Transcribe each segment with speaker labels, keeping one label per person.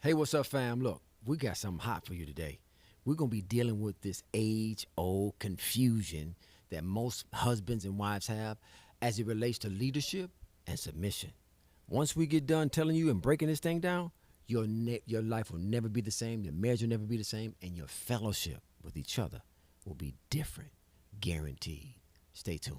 Speaker 1: Hey, what's up, fam? Look, we got something hot for you today. We're going to be dealing with this age old confusion that most husbands and wives have as it relates to leadership and submission. Once we get done telling you and breaking this thing down, your life will never be the same, your marriage will never be the same, and your fellowship with each other will be different. Guaranteed. Stay tuned.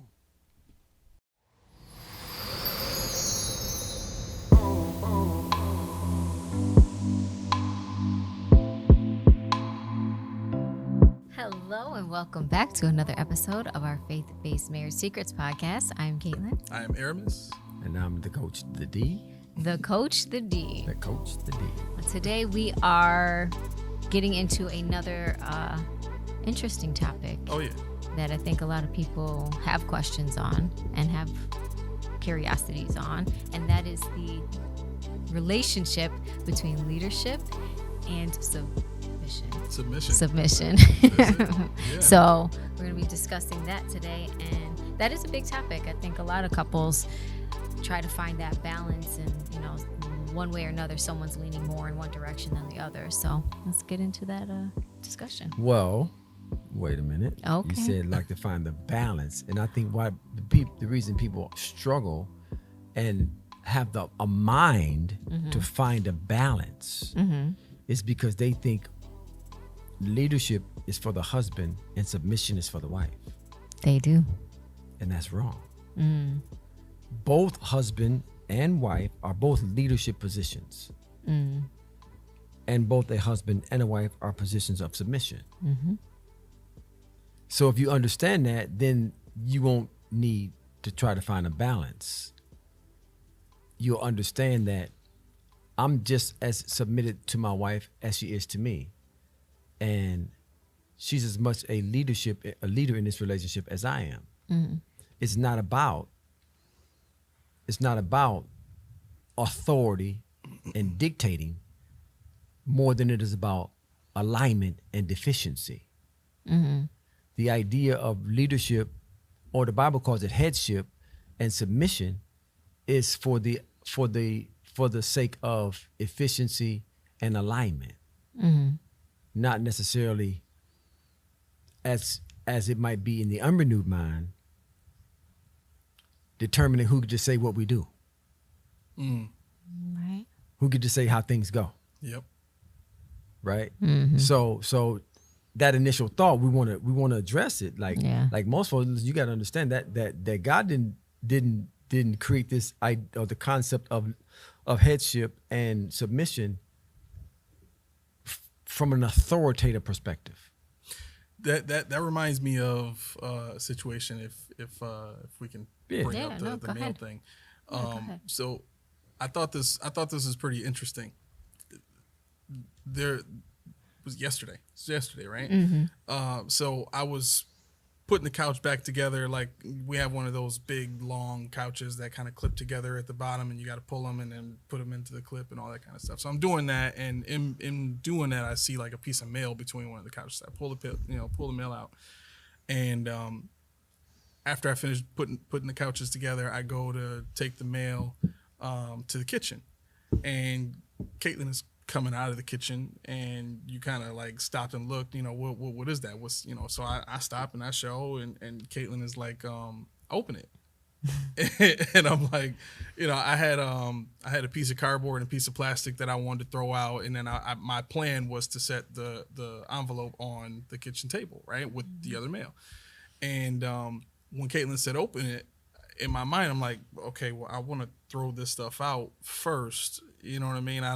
Speaker 2: Hello and welcome back to another episode of our Faith-Based Marriage Secrets podcast. I'm Caitlin.
Speaker 3: I am Aramis.
Speaker 1: And I'm the coach, the D.
Speaker 2: The coach, the D.
Speaker 1: The coach, the D.
Speaker 2: Today we are getting into another interesting topic.
Speaker 3: Oh, yeah.
Speaker 2: That I think a lot of people have questions on and have curiosities on, and that is the relationship between leadership and submission.
Speaker 3: Yeah.
Speaker 2: So we're going to be discussing that today, and that is a big topic. I think a lot of couples try to find that balance, and one way or another someone's leaning more in one direction than the other. So let's get into that discussion.
Speaker 1: Well, wait a minute.
Speaker 2: Okay.
Speaker 1: You said like to find the balance, and I think why the reason people struggle and have a mind to find a balance is because they think leadership is for the husband and submission is for the wife,
Speaker 2: They do.
Speaker 1: and that's wrong. Both husband and wife are both leadership positions, and both a husband and a wife are positions of submission. So if you understand that, then you won't need to try to find a balance. You'll understand that I'm just as submitted to my wife as she is to me. And she's as much a leader in this relationship as I am. It's not about authority and dictating more than it is about alignment and deficiency. The idea of leadership, or the Bible calls it headship, and submission is for the sake of efficiency and alignment, not necessarily as it might be in the unrenewed mind, determining who could just say what we do,
Speaker 2: Right.
Speaker 1: who could just say how things go,
Speaker 3: Yep.
Speaker 1: right? So that initial thought, we want to address it. Like most folks, you got to understand that God didn't create this idea or the concept of headship and submission from an authoritative perspective.
Speaker 3: That reminds me of a situation. If we can bring
Speaker 2: Yeah,
Speaker 3: up
Speaker 2: no,
Speaker 3: the
Speaker 2: go
Speaker 3: male
Speaker 2: ahead.
Speaker 3: thing.
Speaker 2: Go ahead.
Speaker 3: So I thought this is pretty interesting. There was yesterday. It's yesterday, right? So I was putting the couch back together. Like, we have one of those big long couches that kind of clip together at the bottom, and you got to pull them and then put them into the clip and all that kind of stuff. So I'm doing that, and in doing that, I see like a piece of mail between one of the couches. I pull the mail out, and after I finish putting the couches together, I go to take the mail to the kitchen, and Caitlin is coming out of the kitchen, and you kind of like stopped and looked, what is that? So I stop and I show, and Caitlin is like, open it. And I'm like, I had a piece of cardboard and a piece of plastic that I wanted to throw out, and then my plan was to set the envelope on the kitchen table, right, with the other mail. And when Caitlin said open it, in my mind, I'm like, okay, well, I want to throw this stuff out first. You know what I mean? I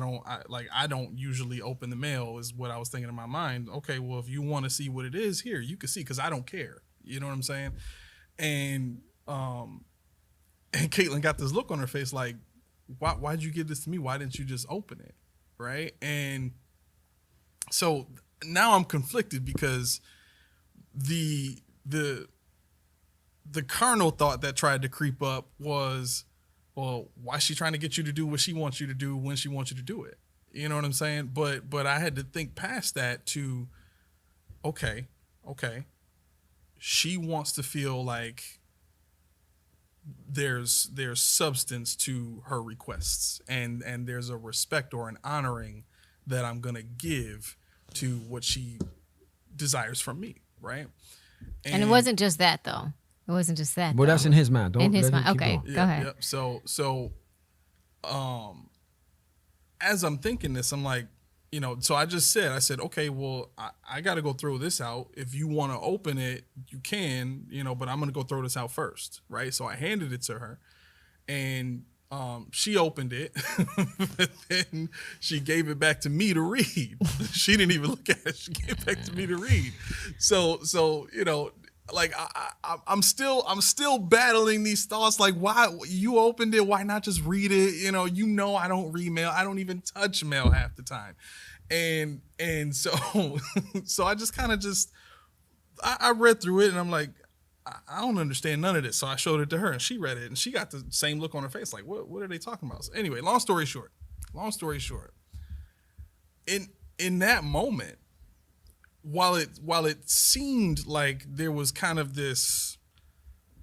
Speaker 3: don't usually open the mail, is what I was thinking in my mind. Okay, well, if you want to see what it is, here, you can see, because I don't care. You know what I'm saying? And Caitlin got this look on her face like, why'd you give this to me? Why didn't you just open it? Right? And so now I'm conflicted, because the carnal thought that tried to creep up was, well, why is she trying to get you to do what she wants you to do when she wants you to do it? You know what I'm saying? But I had to think past that to, okay, she wants to feel like there's substance to her requests, and there's a respect or an honoring that I'm going to give to what she desires from me, right?
Speaker 2: And it wasn't just that, though. It wasn't just that.
Speaker 1: Well, that's in his mind. Don't
Speaker 2: in his
Speaker 1: let him
Speaker 2: mind.
Speaker 1: keep
Speaker 2: Okay,
Speaker 1: going.
Speaker 2: go ahead.
Speaker 3: Yep. So, as I'm thinking this, I'm like, so I said, okay, well, I got to go throw this out. If you want to open it, you can, but I'm going to go throw this out first, right? So I handed it to her, and she opened it, but then she gave it back to me to read. She didn't even look at it. She gave it back to me to read. So like I'm still battling these thoughts. Like, why you opened it? Why not just read it? I don't read mail. I don't even touch mail half the time. And so so I just kind of I read through it, and I'm like, I don't understand none of this. So I showed it to her, and she read it, and she got the same look on her face, like, what are they talking about? So anyway, long story short, in that moment, while it seemed like there was kind of this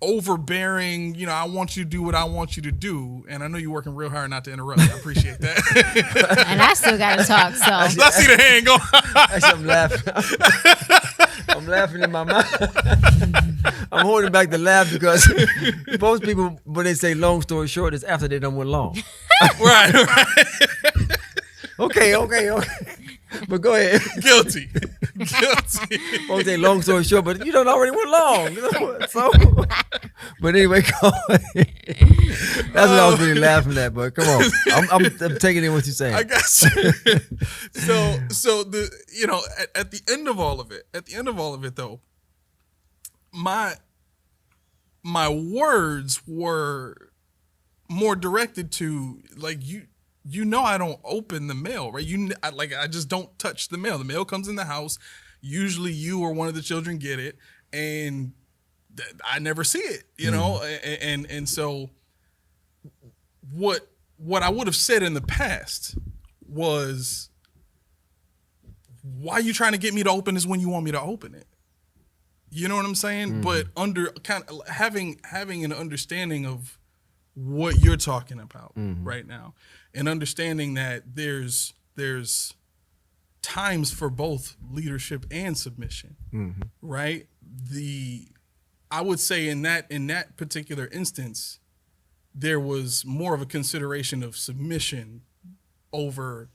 Speaker 3: overbearing, I want you to do what I want you to do, and I know you're working real hard not to interrupt. I appreciate that.
Speaker 2: And I still got to talk, so.
Speaker 3: I see the hand go.
Speaker 1: I'm laughing. I'm laughing in my mind. I'm holding back the laugh because most people, when they say long story short, it's after they done went long.
Speaker 3: Right.
Speaker 1: Okay. But go ahead.
Speaker 3: Guilty.
Speaker 1: Folks say long story short, but you done already went long. So, but anyway, go ahead. That's what I was really laughing at. But come on, I'm taking in what you're saying.
Speaker 3: I got you. So the at the end of all of it, though, my words were more directed to, like, I don't open the mail, right? I just don't touch the mail. The mail comes in the house. Usually you or one of the children get it, and I never see it, and so what I would have said in the past was, why are you trying to get me to open this when you want me to open it? You know what I'm saying? But under kind of having an understanding of what you're talking about right now, and understanding that there's times for both leadership and submission, right? I would say in that particular instance, there was more of a consideration of submission over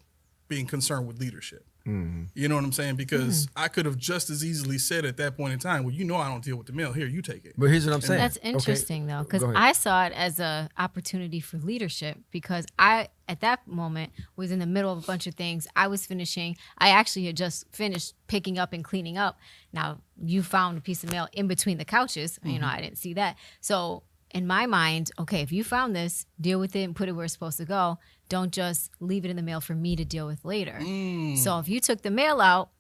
Speaker 3: being concerned with leadership. You know what I'm saying? Because I could have just as easily said at that point in time, well, I don't deal with the mail. Here, you take it.
Speaker 1: But here's what I'm saying.
Speaker 2: That's interesting, though, because I saw it as an opportunity for leadership, because I, at that moment, was in the middle of a bunch of things. I was finishing. I actually had just finished picking up and cleaning up. Now, you found a piece of mail in between the couches. I didn't see that. So in my mind, okay, if you found this, deal with it and put it where it's supposed to go. Don't just leave it in the mail for me to deal with later. So if you took the mail out,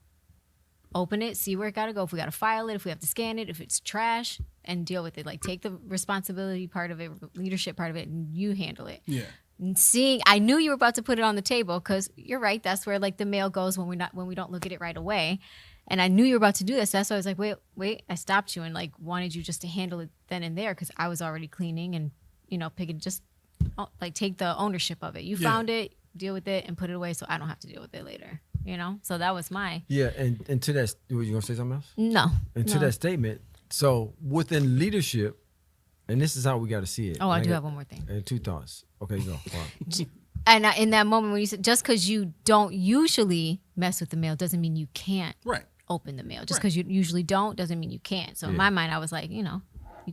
Speaker 2: open it, see where it got to go. If we got to file it, if we have to scan it, if it's trash, and deal with it. Like, take the responsibility part of it, leadership part of it, and you handle it. Yeah. And I knew you were about to put it on the table, because you're right. That's where, like, the mail goes when we don't look at it right away. And I knew you were about to do this. That's why I was like, wait. I stopped you and, like, wanted you just to handle it then and there, because I was already cleaning and, take the ownership of it. You found it, deal with it, and put it away so I don't have to deal with it later. So that was my...
Speaker 1: Yeah, and to that, were you going to say something else?
Speaker 2: No.
Speaker 1: And to that statement, so within leadership, and this is how we got to see it.
Speaker 2: Oh, I do have one more thing.
Speaker 1: And two thoughts. Okay, go.
Speaker 2: And in that moment when you said, just because you don't usually mess with the mail doesn't mean you can't open the mail. Just because you usually don't doesn't mean you can't. So in my mind, I was like, you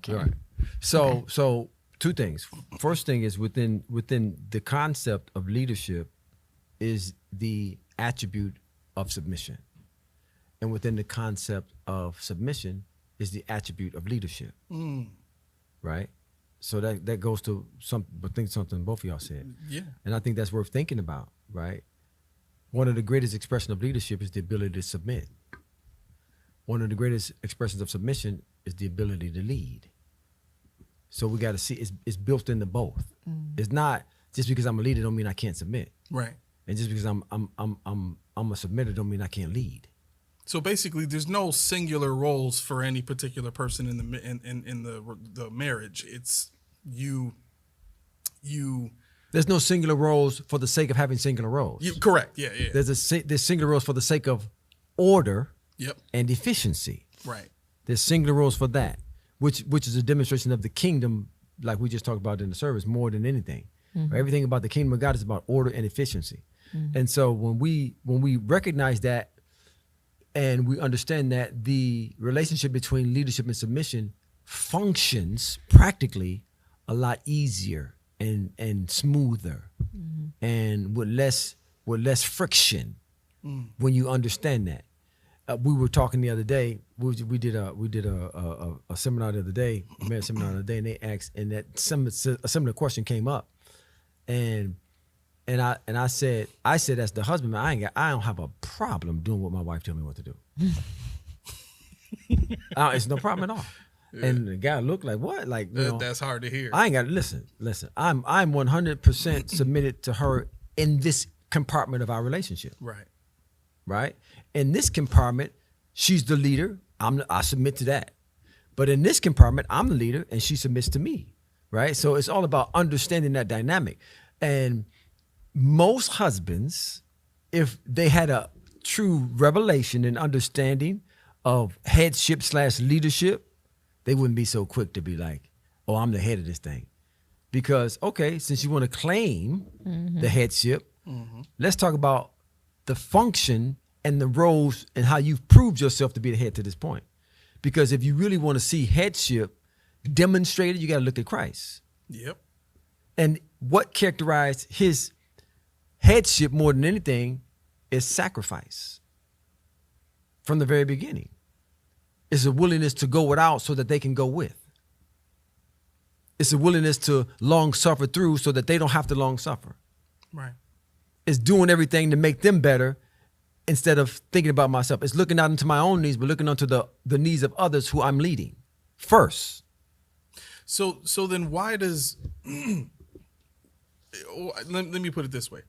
Speaker 2: can.
Speaker 1: Right. So two things. First thing is within the concept of leadership is the attribute of submission. And within the concept of submission is the attribute of leadership. Right? So that goes to something both of y'all said. Yeah. And I think that's worth thinking about, right? One of the greatest expressions of leadership is the ability to submit. One of the greatest expressions of submission is the ability to lead. So we got to see it's built into both. It's not just because I'm a leader don't mean I can't submit. Right. And just because I'm a submitter don't mean I can't lead.
Speaker 3: So basically, there's no singular roles for any particular person in the marriage. It's you
Speaker 1: There's no singular roles for the sake of having singular roles.
Speaker 3: Correct. Yeah.
Speaker 1: There's singular roles for the sake of order
Speaker 3: Yep.
Speaker 1: and efficiency.
Speaker 3: Right.
Speaker 1: There's singular roles for that, which is a demonstration of the kingdom, like we just talked about in the service, more than anything. Everything about the kingdom of God is about order and efficiency. And so when we recognize that and we understand that the relationship between leadership and submission functions practically a lot easier and smoother and with less friction when you understand that. We were talking the other day. We did a seminar the other day, a marriage seminar the other day, and they asked, and that a similar question came up, and I said as the husband, man, I don't have a problem doing what my wife tells me what to do. It's no problem at all. Yeah. And the guy looked like, what? Like, you know,
Speaker 3: that's hard to hear.
Speaker 1: I ain't got to listen. I'm 100% submitted to her in this compartment of our relationship. Right. In this compartment, she's the leader. I submit to that. But in this compartment, I'm the leader and she submits to me. Right. So it's all about understanding that dynamic. And most husbands, if they had a true revelation and understanding of headship / leadership, they wouldn't be so quick to be like, oh, I'm the head of this thing. Because, okay, since you want to claim the headship, let's talk about the function and the roles and how you've proved yourself to be the head to this point. Because if you really want to see headship demonstrated, you got to look at Christ.
Speaker 3: Yep.
Speaker 1: And what characterized his headship more than anything is sacrifice from the very beginning. It's a willingness to go without so that they can go with. It's a willingness to long suffer through so that they don't have to long suffer.
Speaker 3: Right.
Speaker 1: It's doing everything to make them better instead of thinking about myself. It's looking out into my own needs, but looking onto the needs of others who I'm leading first.
Speaker 3: So then why does, let me put it this way.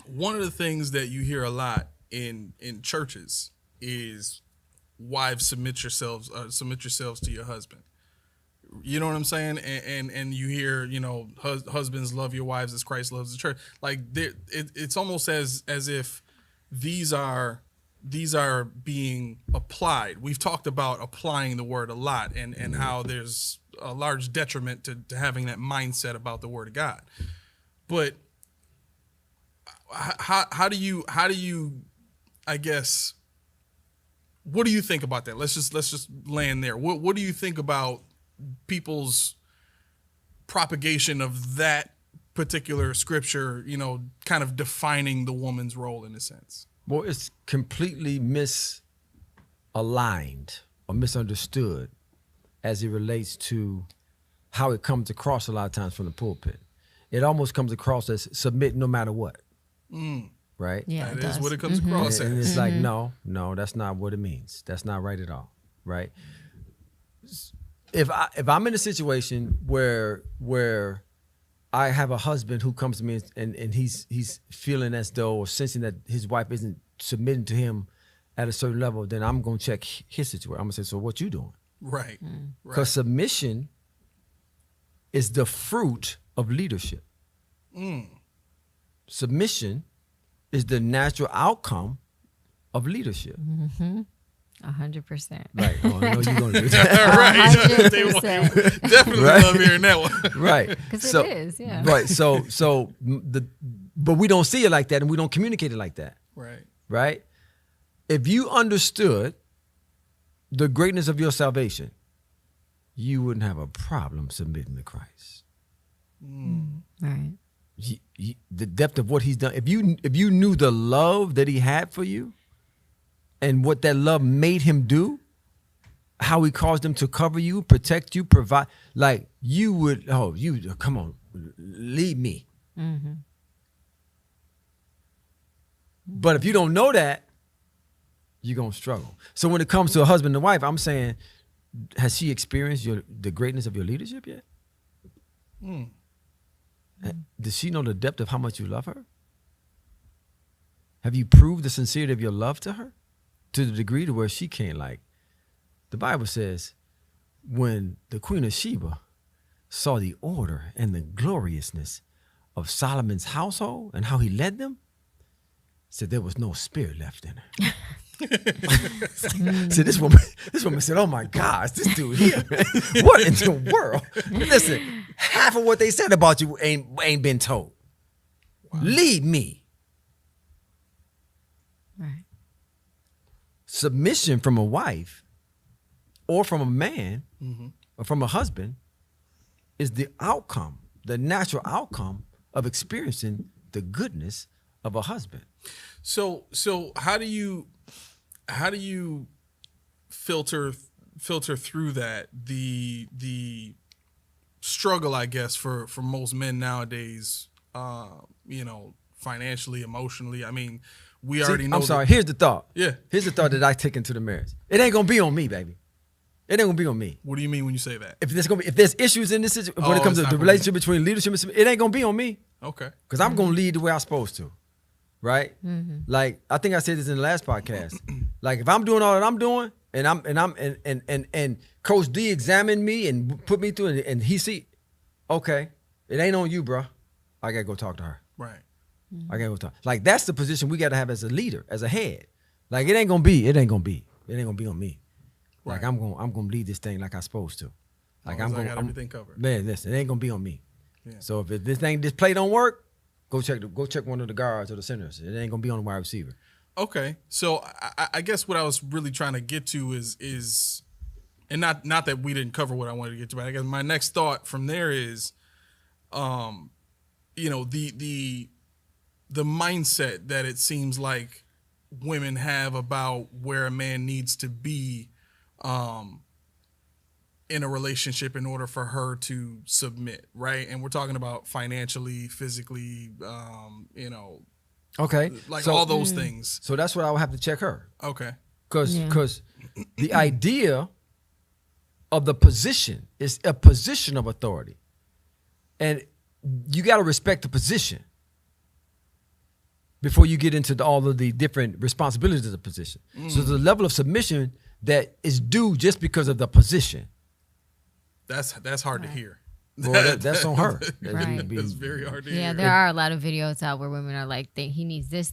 Speaker 3: One of the things that you hear a lot in churches is wives submit yourselves to your husband. You know what I'm saying? And you hear, you know, husbands love your wives as Christ loves the church. Like it's almost as if these are being applied. We've talked about applying the word a lot and how there's a large detriment to having that mindset about the word of God. But how do you I guess, what do you think about that? Let's just land there. What do you think about people's propagation of that particular scripture, you know, kind of defining the woman's role in a sense?
Speaker 1: Well, it's completely misaligned or misunderstood as it relates to how it comes across a lot of times from the pulpit. It almost comes across as submit no matter what. Right?
Speaker 2: Yeah,
Speaker 3: that is what it comes across as.
Speaker 1: And it's like, no, that's not what it means. That's not right at all. Right? If I'm in a situation where I have a husband who comes to me and he's feeling as though or sensing that his wife isn't submitting to him at a certain level, then I'm going to check his situation. I'm going to say, so what you doing?
Speaker 3: Right.
Speaker 1: Because submission is the fruit of leadership. Submission is the natural outcome of leadership.
Speaker 2: 100%.
Speaker 1: Right. Oh, I know you're going to do that.
Speaker 3: Right. They definitely love hearing that one.
Speaker 1: Right.
Speaker 2: Because it is, yeah.
Speaker 1: Right. But we don't see it like that and we don't communicate it like that.
Speaker 3: Right.
Speaker 1: Right? If you understood the greatness of your salvation, you wouldn't have a problem submitting to Christ.
Speaker 2: Right.
Speaker 1: The depth of what he's done. If you knew the love that he had for you and what that love made him do, how he caused him to cover you, protect you, provide, like you would, come on, lead me. But if you don't know that, you're going to struggle. So when it comes to a husband and wife, I'm saying, has she experienced the greatness of your leadership yet? Does she know the depth of how much you love her? Have you proved the sincerity of your love to her to the degree to where she can't, like, the Bible says, when the Queen of Sheba saw the order and the gloriousness of Solomon's household and how he led them, said there was no spirit left in her. See, this woman said, "Oh my gosh, this dude here, man. What in the world?" Listen, half of what they said about you ain't been told. Wow. Lead me.
Speaker 2: Right.
Speaker 1: Submission from a wife or from a man or from a husband is the outcome, the natural outcome of experiencing the goodness of a husband.
Speaker 3: So how do you filter through that the struggle, I guess, for most men nowadays, financially, emotionally? I mean, we already know.
Speaker 1: I'm sorry. Here's the thought.
Speaker 3: Yeah.
Speaker 1: Here's the thought that I take into the marriage. It ain't gonna be on me, baby. It ain't gonna be on me.
Speaker 3: What do you mean when you say that?
Speaker 1: If there's issues in this when it comes to the relationship between leadership and it ain't gonna be on me.
Speaker 3: Okay.
Speaker 1: Because I'm gonna lead the way I'm supposed to. Right? Like I think I said this in the last podcast. Like if I'm doing all that I'm doing and Coach D examined me and put me through and he see, okay, it ain't on you, bro. I gotta go talk to her.
Speaker 3: Right.
Speaker 1: I gotta go talk. Like that's the position we gotta have as a leader, as a head. Like it ain't gonna be on me. Like
Speaker 3: Right.
Speaker 1: I'm gonna lead this thing like I'm supposed to. Like
Speaker 3: I got everything covered.
Speaker 1: Man, listen, it ain't gonna be on me.
Speaker 3: Yeah.
Speaker 1: So if this play don't work, go check one of the guards or the centers. It ain't gonna be on the wide receiver.
Speaker 3: Okay, so I guess what I was really trying to get to is, and not that we didn't cover what I wanted to get to, but I guess my next thought from there is, the mindset that it seems like women have about where a man needs to be, in a relationship in order for her to submit, right? And we're talking about financially, physically,
Speaker 1: Okay.
Speaker 3: like
Speaker 1: so,
Speaker 3: all those things.
Speaker 1: So that's what I would have to check her.
Speaker 3: Okay.
Speaker 1: Because the idea of the position is a position of authority. And you got to respect the position before you get into all of the different responsibilities of the position. So the level of submission that is due just because of the position.
Speaker 3: That's hard to hear.
Speaker 1: Well, that's on her.
Speaker 2: Right.
Speaker 3: That's very hard to hear.
Speaker 2: Yeah, there are a lot of videos out where women are like, he needs this,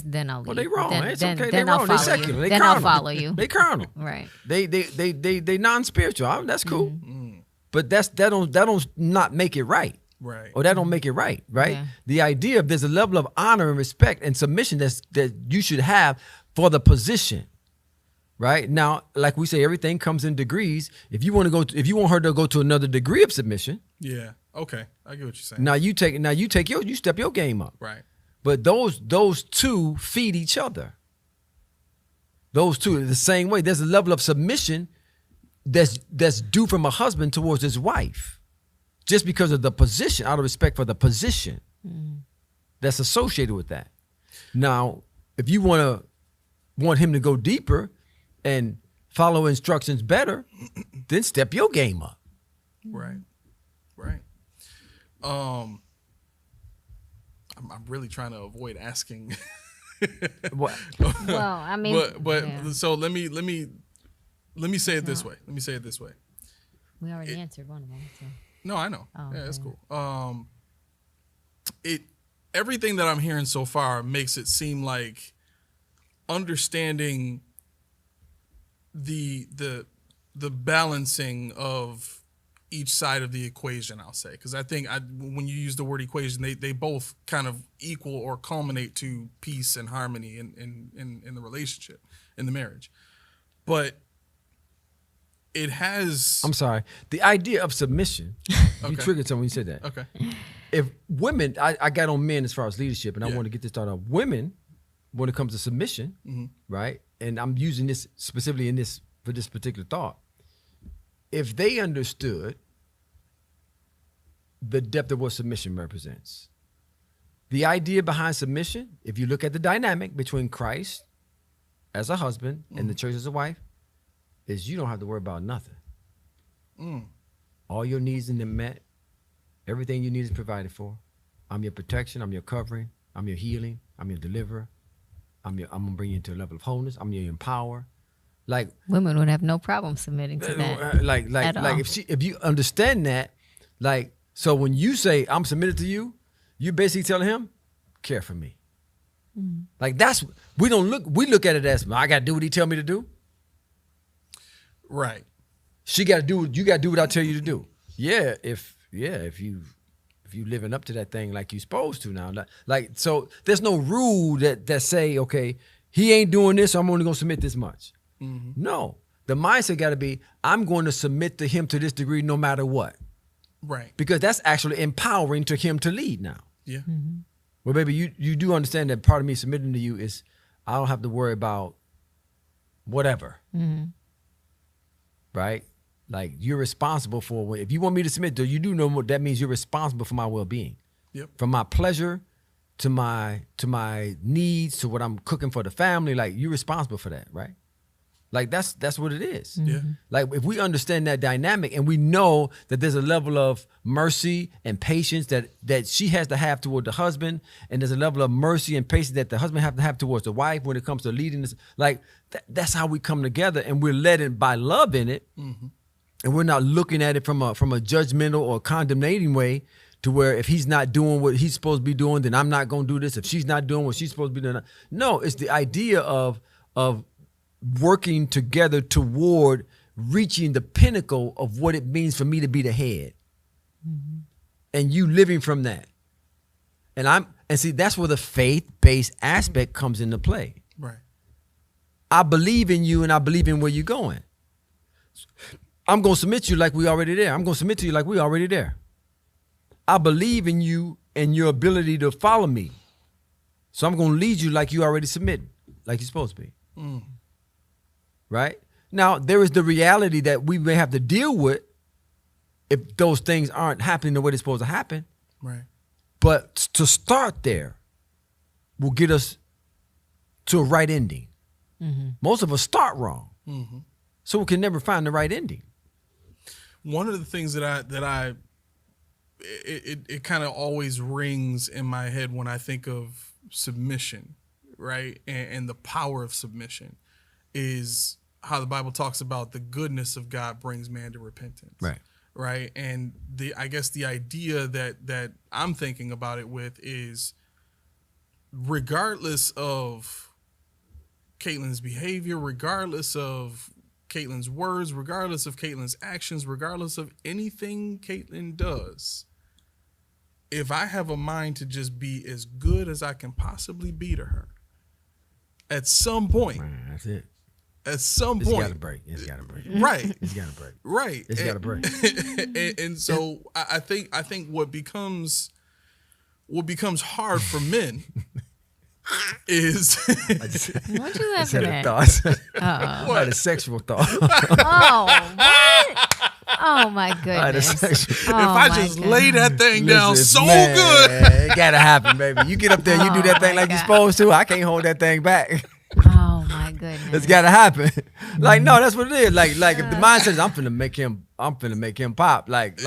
Speaker 2: then I'll leave.
Speaker 1: Well, they wrong. It's okay. They
Speaker 2: Then
Speaker 1: wrong.
Speaker 2: I'll
Speaker 1: They
Speaker 2: follow
Speaker 1: secular.
Speaker 2: you.
Speaker 1: They
Speaker 2: Then
Speaker 1: carnal.
Speaker 2: I'll follow you.
Speaker 1: They carnal.
Speaker 2: Right.
Speaker 1: They non-spiritual. That's cool. But that don't not make it right.
Speaker 3: Right.
Speaker 1: Or that don't make it right.
Speaker 2: Yeah.
Speaker 1: The idea of there's a level of honor and respect and submission that you should have for the position. Right now, like we say, everything comes in degrees. If you want her to go to another degree of submission,
Speaker 3: Yeah. Okay. I get what you're saying.
Speaker 1: now you step your game up.
Speaker 3: Right.
Speaker 1: But those two feed each other. Those two the same way. There's a level of submission that's due from a husband towards his wife, just because of the position, out of respect for the position that's associated with that. Now, if you want him to go deeper and follow instructions better, then step your game up.
Speaker 3: Right. Right. I'm really trying to avoid asking.
Speaker 1: What?
Speaker 2: Well, I mean,
Speaker 3: but
Speaker 2: yeah.
Speaker 3: so let me say it this way. Let me say it this way.
Speaker 2: We already answered one of them. So.
Speaker 3: No, I know.
Speaker 2: Oh,
Speaker 3: yeah, that's
Speaker 2: okay.
Speaker 3: cool. Everything that I'm hearing so far makes it seem like understanding the balancing of each side of the equation, I'll say, because I think when you use the word equation, they both kind of equal or culminate to peace and harmony in the relationship, in the marriage. But it has.
Speaker 1: I'm sorry. The idea of submission. You
Speaker 3: Okay.
Speaker 1: triggered something when you said that.
Speaker 3: Okay.
Speaker 1: If women, I got on men as far as leadership, and I
Speaker 3: Yeah.
Speaker 1: want to get this thought out. Women, when it comes to submission, right? And I'm using this specifically for this particular thought. If they understood the depth of what submission represents, the idea behind submission, if you look at the dynamic between Christ as a husband and the church as a wife, is you don't have to worry about nothing. All your needs are met. Everything you need is provided for. I'm your protection. I'm your covering. I'm your healing. I'm your deliverer. I'm gonna bring you into a level of wholeness. I'm your empower. Like
Speaker 2: Women would have no problem submitting to that.
Speaker 1: like if you understand that, like, so when you say I'm submitted to you, you're basically telling him, care for me. Like we look at it as, I got to do what he tell me to do.
Speaker 3: Right.
Speaker 1: You got to do what I tell you to do. Yeah, if you living up to that thing like you supposed to now. Like, so there's no rule that say, okay, he ain't doing this, so I'm only going to submit this much. Mm-hmm. No. The mindset got to be, I'm going to submit to him to this degree no matter what.
Speaker 3: Right.
Speaker 1: Because that's actually empowering to him to lead now.
Speaker 3: Yeah.
Speaker 2: Mm-hmm.
Speaker 1: Well, baby, you do understand that part of me submitting to you is I don't have to worry about whatever. Mm-hmm. Right? Like, you're responsible for, if you want me to submit, you do know what that means. You're responsible for my well-being.
Speaker 3: Yep.
Speaker 1: From my pleasure to my needs, to what I'm cooking for the family. Like, you're responsible for that, right? Like, that's what it is.
Speaker 3: Yeah.
Speaker 1: Like, if we understand that dynamic and we know that there's a level of mercy and patience that she has to have toward the husband, and there's a level of mercy and patience that the husband have to have towards the wife when it comes to leading this, like, that's how we come together, and we're led in by love in it, and we're not looking at it from a judgmental or condemnating way, to where if he's not doing what he's supposed to be doing, then I'm not going to do this. If she's not doing what she's supposed to be doing. No, it's the idea of working together toward reaching the pinnacle of what it means for me to be the head. Mm-hmm. And you living from that. And see, that's where the faith-based aspect comes into play.
Speaker 3: Right.
Speaker 1: I believe in you and I believe in where you're going. I'm going to submit to you like we already there. I'm going to submit to you like we already there. I believe in you and your ability to follow me. So I'm going to lead you like you already submitted, like you're supposed to be. Mm. Right? Now, there is the reality that we may have to deal with if those things aren't happening the way they're supposed to happen.
Speaker 3: Right.
Speaker 1: But to start there will get us to a right ending. Mm-hmm. Most of us start wrong. Mm-hmm. So we can never find the right ending.
Speaker 3: One of the things that it kind of always rings in my head when I think of submission, right? And the power of submission is how the Bible talks about the goodness of God brings man to repentance.
Speaker 1: Right.
Speaker 3: Right. And I guess the idea that I'm thinking about it with is, regardless of Caitlin's behavior, regardless of Caitlin's words, regardless of Caitlin's actions, regardless of anything Caitlin does, if I have a mind to just be as good as I can possibly be to her, at some point,
Speaker 1: man, that's it.
Speaker 3: At some
Speaker 1: it's
Speaker 3: point,
Speaker 1: gotta break. It's gotta break.
Speaker 3: Right.
Speaker 1: It's gotta break.
Speaker 3: Right.
Speaker 1: It's gotta break.
Speaker 3: And so I think what becomes hard for men is
Speaker 2: what you laughing at?
Speaker 1: I had a sexual thought.
Speaker 2: Oh, what? Oh my goodness!
Speaker 3: If I just lay that thing down so
Speaker 1: man,
Speaker 3: good,
Speaker 1: it gotta happen, baby. You get up there, you do that thing like you're supposed to. I can't hold that thing back.
Speaker 2: Oh my goodness!
Speaker 1: It's gotta happen. Like, no, that's what it is. Like if the mind says I'm finna make him pop. Like,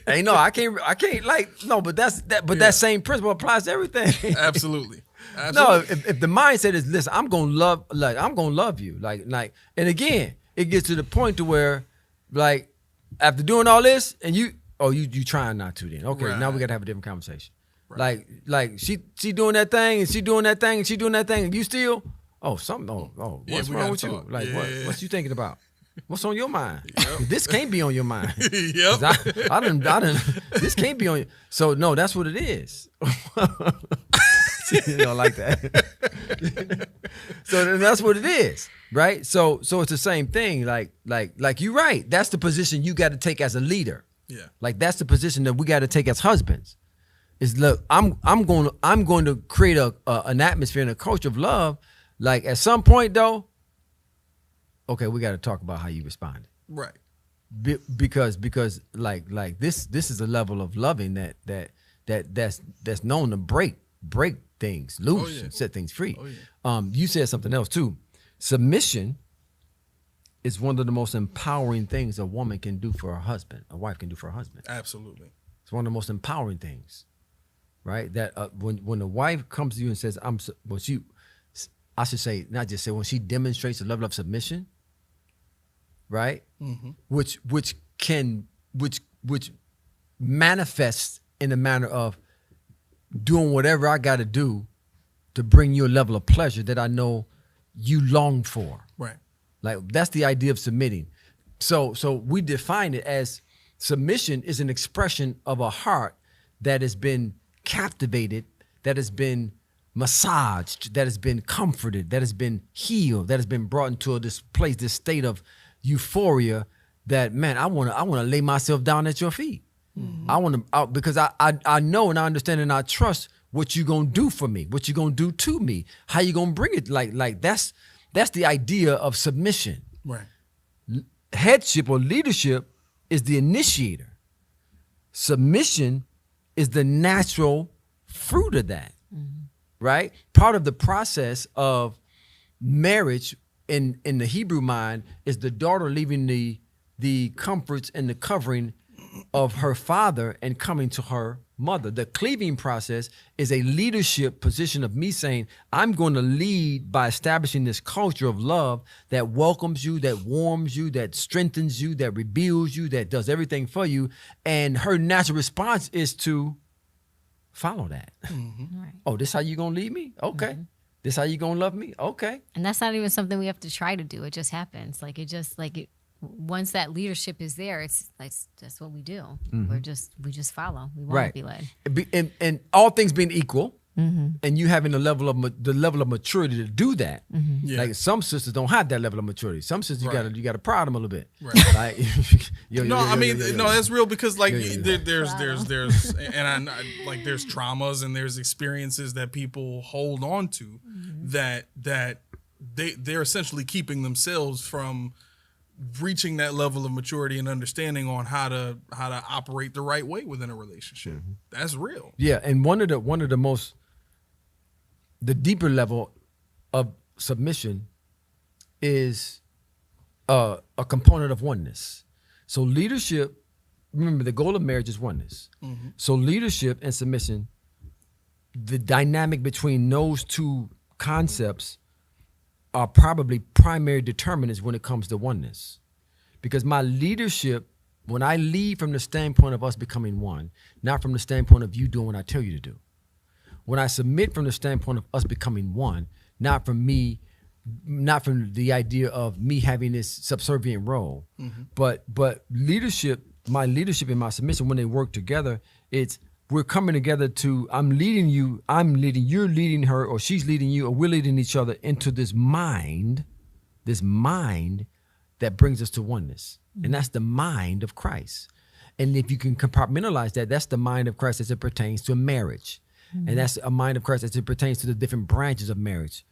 Speaker 1: hey, no, I can't. Like, no, but that same principle applies to everything.
Speaker 3: Absolutely.
Speaker 1: No, if the mindset is, listen, I'm gonna love you. Like, and again, it gets to the point to where, like, after doing all this, and you trying not to, then okay, right. Now we gotta have a different conversation. Right. Like she doing that thing, and she doing that thing, and she doing that thing, and you still, what's wrong with you? Like, what's you thinking about? What's on your mind? Yep. This can't be on your mind.
Speaker 3: Yep.
Speaker 1: I done. This can't be on you. So no, that's what it is. You know, like that. So that's what it is, right? So it's the same thing. Like you're right. That's the position you got to take as a leader.
Speaker 3: Yeah.
Speaker 1: Like, that's the position that we got to take as husbands. Is, look, I'm going to create an atmosphere and a culture of love. Like, at some point though, okay, we got to talk about how you responded.
Speaker 3: Right.
Speaker 1: Because like this is a level of loving that's known to break things loose and set things free. Oh, yeah. You said something else too. Submission is one of the most empowering things a woman can do for her husband. A wife can do for her husband.
Speaker 3: Absolutely.
Speaker 1: It's one of the most empowering things, right? That when the wife comes to you and says, I should say, not just say, when she demonstrates a level of submission, right? Mm-hmm. Which manifests in the manner of doing whatever I got to do to bring you a level of pleasure that I know you long for.
Speaker 3: Right.
Speaker 1: Like that's the idea of submitting. So we define it as submission is an expression of a heart that has been captivated, that has been massaged, that has been comforted, that has been healed, that has been brought into this place, this state of euphoria that, man, I want to lay myself down at your feet. Mm-hmm. I want to, because I know and I understand and I trust what you're going to do for me, what you're going to do to me, how you going to bring it. Like that's the idea of submission.
Speaker 3: Right.
Speaker 1: Headship or leadership is the initiator. Submission is the natural fruit of that, right? Part of the process of marriage in the Hebrew mind is the daughter leaving the comforts and the covering of her father and coming to her mother. The cleaving process is a leadership position of me saying, I'm going to lead by establishing this culture of love that welcomes you, that warms you, that strengthens you, that rebuilds you, that does everything for you. And her natural response is to follow that.
Speaker 2: Mm-hmm. Right.
Speaker 1: Oh, this how you going to lead me? Okay. Mm-hmm. This how you going to love me? Okay.
Speaker 2: And that's not even something we have to try to do. It just happens. Once that leadership is there, it's like that's what we do. Mm-hmm. We just follow. We want to be led.
Speaker 1: And all things being equal, and you having the level of maturity to do that. Mm-hmm. Yeah. Like some sisters don't have that level of maturity. Some sisters you got to prod them a little bit.
Speaker 3: Right.
Speaker 1: Like,
Speaker 3: that's real because there's and there's traumas and there's experiences that people hold on to that they're essentially keeping themselves from reaching that level of maturity and understanding on how to operate the right way within a relationship. Mm-hmm. That's real.
Speaker 1: Yeah, and one of the deeper level of submission is a component of oneness. So leadership, remember the goal of marriage is oneness. Mm-hmm. So leadership and submission, the dynamic between those two concepts are probably primary determinants when it comes to oneness. Because my leadership, when I lead from the standpoint of us becoming one, not from the standpoint of you doing what I tell you to do. When I submit from the standpoint of us becoming one, not from the idea of me having this subservient role, but leadership, my leadership and my submission, when they work together, we're coming together to, I'm leading you, you're leading her, or she's leading you, or we're leading each other into this mind that brings us to oneness. Mm-hmm. And that's the mind of Christ. And if you can compartmentalize that, that's the mind of Christ as it pertains to marriage. Mm-hmm. And that's a mind of Christ as it pertains to the different branches of marriage.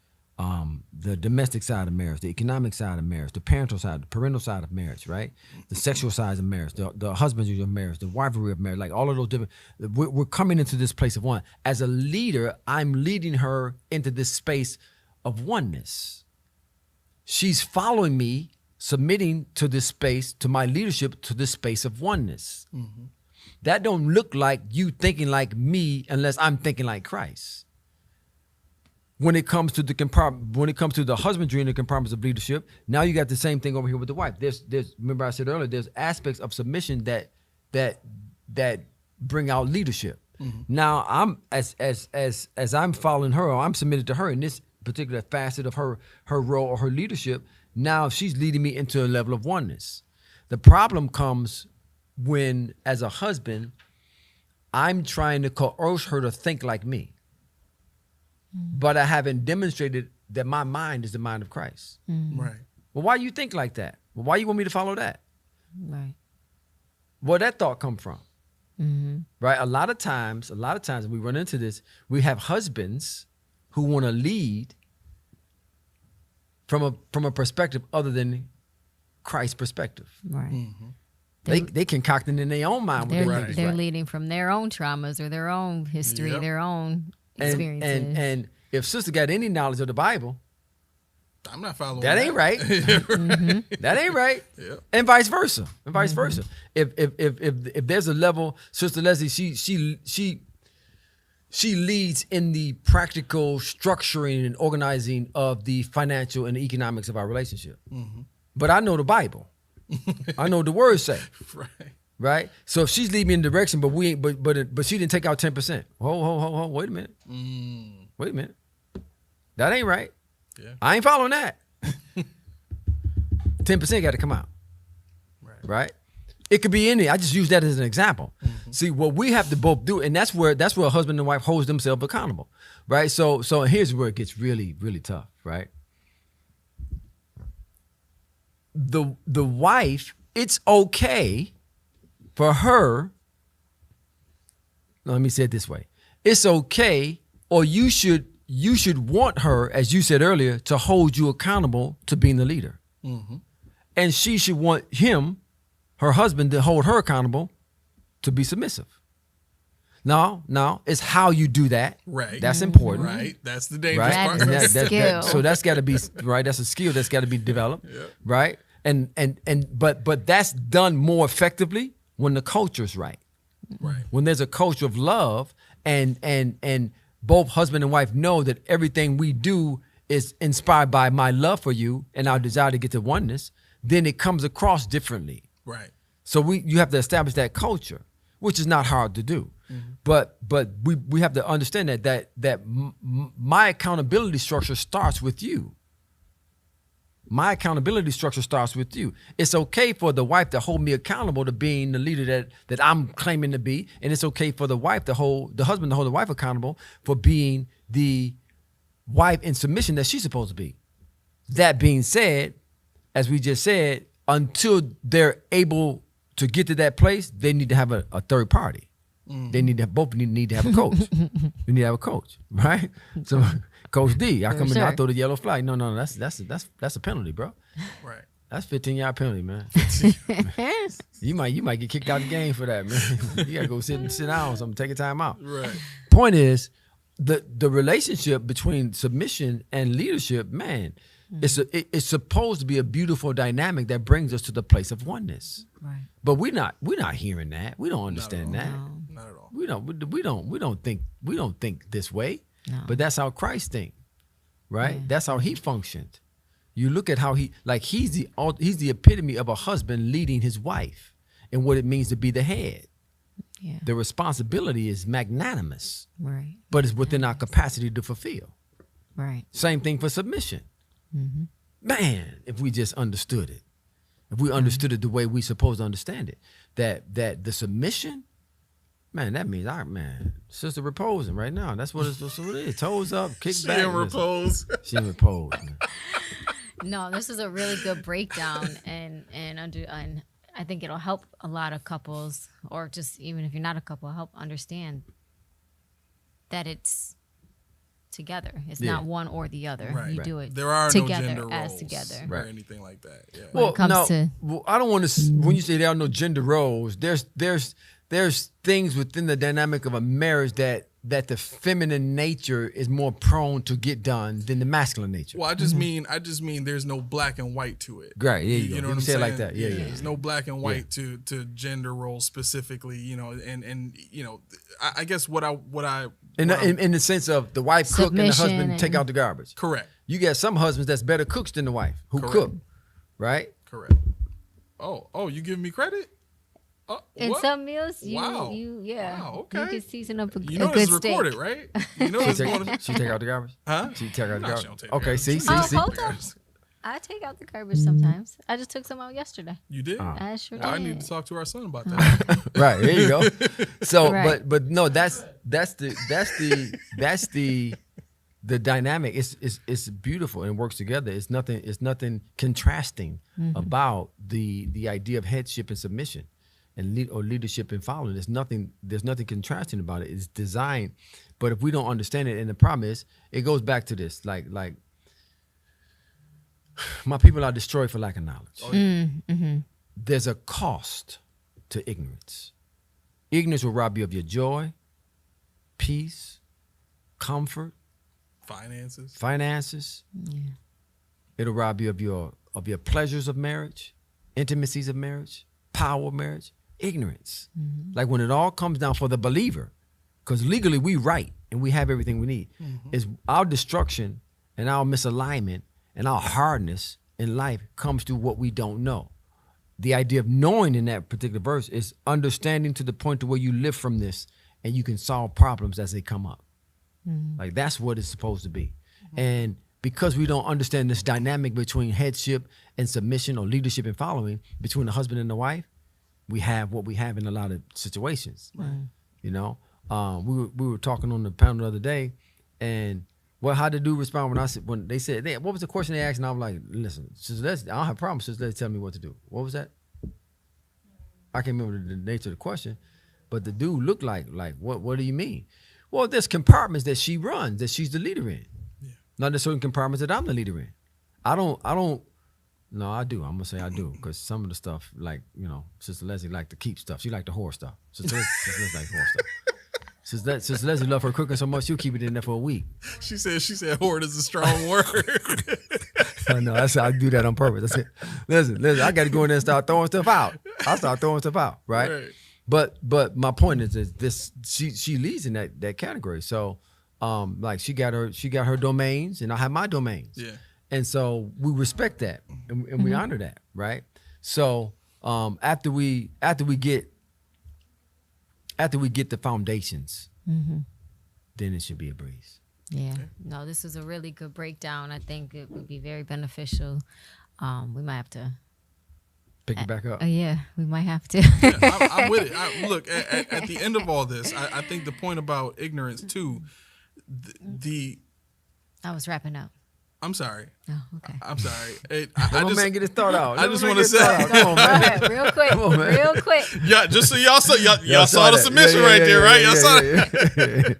Speaker 1: The domestic side of marriage, the economic side of marriage, the parental side, the parental side of marriage, right? The sexual side of marriage, the husbandry of marriage, the wifery of marriage, like all of those different, we're coming into this place of one. As a leader, I'm leading her into this space of oneness. She's following me, submitting to this space, to my leadership, to this space of oneness. Mm-hmm. That don't look like you thinking like me unless I'm thinking like Christ. When it comes to the husbandry and the compartments of leadership, now you got the same thing over here with the wife. There's remember I said earlier, there's aspects of submission that bring out leadership. Mm-hmm. Now I'm as I'm following her, or I'm submitted to her in this particular facet of her role or her leadership. Now she's leading me into a level of oneness. The problem comes when, as a husband, I'm trying to coerce her to think like me. But I haven't demonstrated that my mind is the mind of Christ.
Speaker 3: Mm-hmm. Right.
Speaker 1: Well, why you think like that? Well, why you want me to follow that?
Speaker 2: Right.
Speaker 1: Where that thought come from?
Speaker 2: Mm-hmm.
Speaker 1: Right. A lot of times we run into this. We have husbands who want to lead from a perspective other than Christ's perspective.
Speaker 2: Right.
Speaker 1: Mm-hmm. They concocting in their own mind.
Speaker 2: They're leading from their own traumas or their own history, their own experiences.
Speaker 1: And if sister got any knowledge of the Bible,
Speaker 3: I'm not following
Speaker 1: that. Ain't right. Mm-hmm. That ain't right. Yep. And vice versa. If there's a level, Sister Leslie, she leads in the practical structuring and organizing of the financial and the economics of our relationship. Mm-hmm. But I know the Bible. I know what the words say.
Speaker 3: Right.
Speaker 1: Right? So if she's leading me in the direction, but we ain't, but she didn't take out 10%. Hold, wait a minute. Wait a minute. That ain't right.
Speaker 3: Yeah.
Speaker 1: I ain't following that. 10% got to come out. Right? It could be any. I just use that as an example. See, what we have to both do, and that's where a husband and wife holds themselves accountable. Right? So here's where it gets really, really tough, right? The wife, it's okay for her, let me say it this way. It's okay, or you should want her, as you said earlier, to hold you accountable to being the leader. And she should want him, her husband, to hold her accountable to be submissive. Now, it's how you do that.
Speaker 3: Right.
Speaker 1: That's important.
Speaker 3: Right. That's the dangerous
Speaker 2: That
Speaker 3: part.
Speaker 2: is a skill.
Speaker 1: So that's got to be right. That's a skill that's got to be developed.
Speaker 3: Yeah.
Speaker 1: Right. But that's done more effectively when the culture's right.
Speaker 3: Right.
Speaker 1: When there's a culture of love and both husband and wife know that everything we do is inspired by my love for you and our desire to get to oneness, then it comes across differently.
Speaker 3: Right.
Speaker 1: So you have to establish that culture, which is not hard to do. But we have to understand that my accountability structure starts with you. My accountability structure starts with you. It's okay for the wife to hold me accountable to being the leader that I'm claiming to be, and it's okay for the husband to hold the wife accountable for being the wife in submission that she's supposed to be. That being said, as we just said, until they're able to get to that place, they need to have a third party. They need to both need to have a coach. You need to have a coach, right? So, Coach D, I come in, I throw the yellow flag. No, that's a penalty, bro.
Speaker 3: Right.
Speaker 1: That's 15-yard penalty, man. You might get kicked out of the game for that, man. You gotta go sit down or something, take a time out.
Speaker 3: Right.
Speaker 1: Point is, the relationship between submission and leadership, man, it's supposed to be a beautiful dynamic that brings us to the place of oneness.
Speaker 2: Right.
Speaker 1: But we're not hearing that. We don't understand that.
Speaker 2: No.
Speaker 3: Not at all.
Speaker 1: We don't think this way.
Speaker 2: No.
Speaker 1: But that's how Christ think, right?
Speaker 2: Yeah.
Speaker 1: That's how he functioned. You look at how he's the epitome of a husband leading his wife and what it means to be the head.
Speaker 2: Yeah.
Speaker 1: The responsibility is magnanimous,
Speaker 2: Right.
Speaker 1: but it's within our capacity to fulfill.
Speaker 2: Right.
Speaker 1: Same thing for submission. Man, if we just understood it, if we understood it the way we supposed to understand it, that the submission, man, that means sister reposing right now. That's what it is. Toes up, kick
Speaker 3: She
Speaker 1: back.
Speaker 3: in repose.
Speaker 1: She in repose. Man.
Speaker 2: No, this is a really good breakdown, and I think it'll help a lot of couples, or just even if you're not a couple, help understand that it's together. It's not one or the other.
Speaker 3: Right.
Speaker 2: You do it
Speaker 3: There are
Speaker 2: together
Speaker 3: no gender
Speaker 2: as
Speaker 3: roles
Speaker 2: together.
Speaker 3: or anything like that. Yeah.
Speaker 2: When it comes to-
Speaker 1: I don't want to. When you say there are no gender roles, there's things within the dynamic of a marriage that the feminine nature is more prone to get done than the masculine nature.
Speaker 3: Well, I just mean there's no black and white to it.
Speaker 1: Right, there you go.
Speaker 3: You know
Speaker 1: You
Speaker 3: what I'm
Speaker 1: say it
Speaker 3: saying?
Speaker 1: like that. Yeah.
Speaker 3: There's no black and white to gender roles specifically, and I guess what I
Speaker 1: In the sense of the wife cook and the
Speaker 2: Submission
Speaker 1: husband take out the garbage.
Speaker 3: correct.
Speaker 1: You got some husbands that's better cooks than the wife who
Speaker 3: Correct.
Speaker 1: cook, right?
Speaker 3: Correct. Oh, you giving me credit?
Speaker 2: In
Speaker 3: What?
Speaker 2: some meals,
Speaker 3: Wow.
Speaker 2: you
Speaker 3: okay.
Speaker 2: you can season up a
Speaker 3: You know
Speaker 2: good
Speaker 3: this is
Speaker 2: steak.
Speaker 3: recorded, right? You know this is going
Speaker 1: She take out the garbage?
Speaker 3: Huh?
Speaker 1: She take out the
Speaker 3: No,
Speaker 1: garbage?
Speaker 3: she don't take the
Speaker 1: Okay,
Speaker 3: garbage.
Speaker 1: see.
Speaker 2: Hold up. I take out the garbage sometimes. I just took some out yesterday.
Speaker 3: You did?
Speaker 2: I sure
Speaker 3: Well, I
Speaker 2: did.
Speaker 3: need to talk to our son about that.
Speaker 1: Right, there you go. So,
Speaker 2: Right.
Speaker 1: but no, that's the dynamic. It's beautiful and works together. It's nothing contrasting about the idea of headship and submission and leadership and following. There's nothing contrasting about it. It's designed, but if we don't understand it, and the problem is, it goes back to this, like my people are destroyed for lack of knowledge. There's a cost to ignorance. Ignorance will rob you of your joy, peace, comfort, finances.
Speaker 2: Yeah.
Speaker 1: It'll rob you of your pleasures of marriage, intimacies of marriage, power of marriage, ignorance. Like when it all comes down for the believer, because legally we right and we have everything we need, is our destruction and our misalignment and our hardness in life comes to what we don't know. the idea of knowing in that particular verse is understanding to the point to where you live from this and you can solve problems as they come up. Like that's what it's supposed to be. And because we don't understand this dynamic between headship and submission, or leadership and following, between the husband and the wife, we have what we have in a lot of situations. Right. You know, we were talking on the panel the other day, and how did the dude respond when they said, what was the question they asked? And I was like, listen, Sister Leslie, I don't have problems. Sister Leslie, tell me what to do. What was that? I can't remember the nature of the question, but the dude looked like what do you mean? Well, there's compartments that she runs, that she's the leader in. Yeah. Not necessarily compartments that I'm the leader in. I don't, no, I do. I'm going to say I do, because some of the stuff, like, you know, Sister Leslie like to keep stuff. She like the horror stuff. Sister Leslie like horror stuff. Sister Leslie love her cooking so much, she'll keep it in there for a week.
Speaker 3: She said hoard is a strong word.
Speaker 1: I know, I do that on purpose. I said, listen, I got to go in there and start throwing stuff out. I start throwing stuff out, right? But my point is this: she leads in that category. So, like she got her domains, and I have my domains. Yeah. And so we respect that, and we honor that, right? So after we get the foundations, then it should be a breeze.
Speaker 2: Yeah. No, this was a really good breakdown. I think it would be very beneficial. We might have to
Speaker 1: pick it back up.
Speaker 2: Yeah, we might have to.
Speaker 3: Yeah, I'm with it. Look, at the end of all this, I think the point about ignorance too,
Speaker 2: I was wrapping up.
Speaker 3: I'm sorry.
Speaker 2: Oh, okay.
Speaker 3: I'm sorry.
Speaker 1: Come on, man, get his thought out.
Speaker 3: I just want to say,
Speaker 1: come on, man.
Speaker 2: Right, real quick, real quick.
Speaker 3: Yeah, just so y'all saw the submission right there, right? Y'all saw that.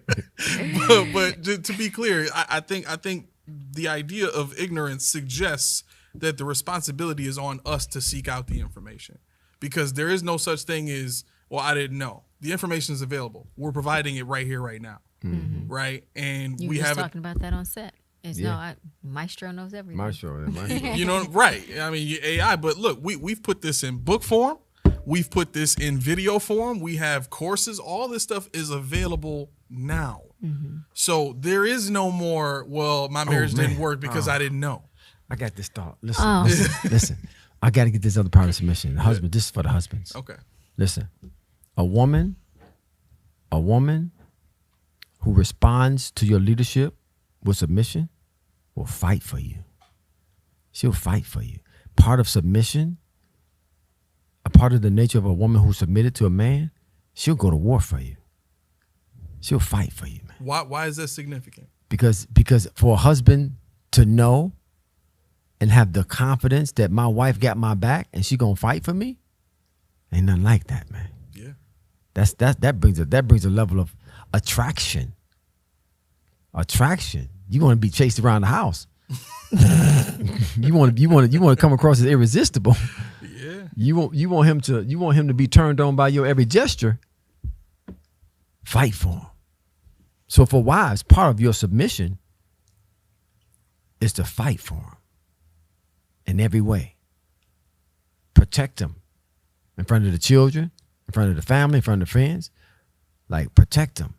Speaker 3: But to be clear, I think the idea of ignorance suggests that the responsibility is on us to seek out the information, because there is no such thing as, well, I didn't know. The information is available. We're providing it right here, right now, right? And
Speaker 2: we have talking about that on set. Maestro knows everything.
Speaker 1: Maestro.
Speaker 3: You know, right? I mean, AI. But look, we've put this in book form. We've put this in video form. We have courses. All this stuff is available now. So there is no more, well, my marriage didn't work because I didn't know.
Speaker 1: I got this thought. Listen. I got to get this other part of submission. The husband. This is for the husbands.
Speaker 3: Okay.
Speaker 1: Listen, a woman who responds to your leadership with submission will fight for you. She'll fight for you. Part of submission, a part of the nature of a woman who's submitted to a man, she'll go to war for you. She'll fight for you, man.
Speaker 3: Why is that significant?
Speaker 1: Because for a husband to know and have the confidence that my wife got my back and she gonna fight for me, ain't nothing like that, man.
Speaker 3: Yeah.
Speaker 1: That brings a level of attraction. You want to be chased around the house. you want to come across as irresistible.
Speaker 3: Yeah.
Speaker 1: You want him to be turned on by your every gesture. Fight for him. So for wives, part of your submission is to fight for him in every way. Protect him in front of the children, in front of the family, in front of the friends. Like, protect him.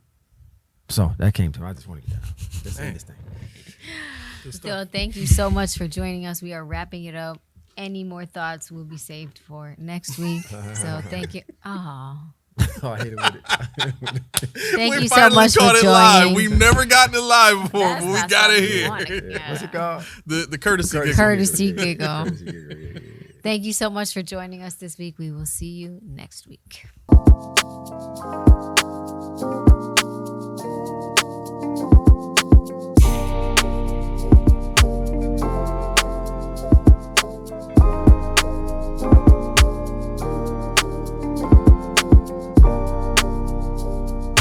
Speaker 1: So that came to me. I just want to get that. Let's end this thing.
Speaker 2: So thank you so much for joining us. We are wrapping it up. Any more thoughts will be saved for next week. So thank you. Oh,
Speaker 1: I hit it with it.
Speaker 2: Thank you so much for joining.
Speaker 3: Live. We've never gotten it live before, but we got it here.
Speaker 1: What's it called?
Speaker 3: The courtesy
Speaker 2: giggle. Thank you so much for joining us this week. We will see you next week.